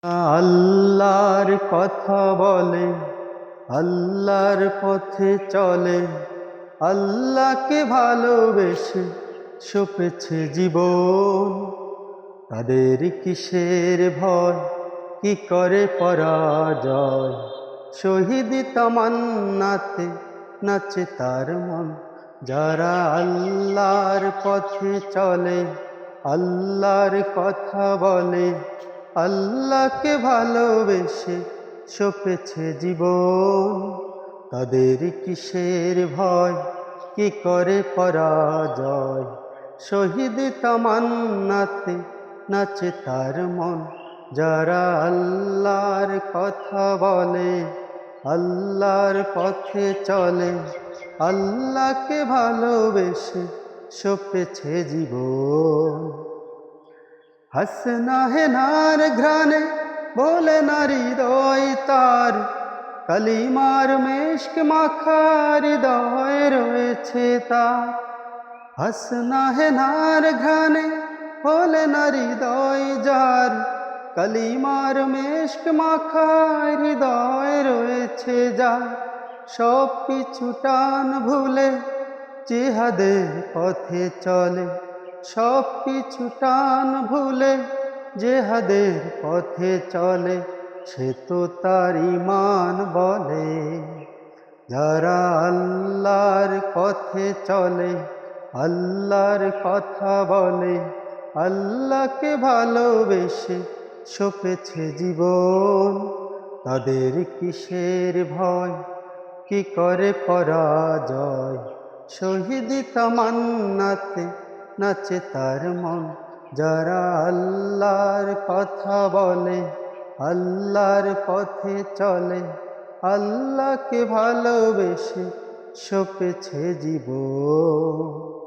আল্লাহর কথা বলে, আল্লাহর পথে চলে, আল্লাহকে ভালোবেসে সপেছে জীবন। তাদের কিসের ভয়, কি করে পরাজয়? শহীদ তামান্নাতে নাচে তার মন। যারা আল্লাহর পথে চলে, আল্লাহর কথা বলে, আল্লাহকে ভালোবেসে সপেছে জীবন। তাদের কিসের ভয়, কি করে পরাজয়? শহীদ তামান্নাতে নাচে তার মন। যারা আল্লাহর কথা বলে, আল্লাহর পথে চলে, আল্লাহকে ভালোবেসে সপেছে জীবন। হাসনা হেনার ঘ্রাণে বলে না হৃদয় তার, কালিমার মেশক মাখা হৃদয় রয়েছে তার। হাসনা হেনার ঘ্রাণে বলে না হৃদয় যার, কালিমার মেশক মাখা হৃদয় রয়েছে যার। সব পিছু টান ভুলে জিহাদের পথে চলে, সব পিছু টান ভুলে জিহাদের পথে চলে, সে তো তার ঈমান বলে। যারা আল্লাহর পথে চলে, আল্লাহর কথা বলে, আল্লাহকে ভালোবেসে সপেছে জীবন। তাদের কিসের ভয়, কি করে পরাজয়? শহীদ তামান্নাতে নাচে তার মন। যারা আল্লাহর কথা বলে, আল্লাহর পথে চলে, আল্লাহকে ভালোবেসে সপেছে জীবন।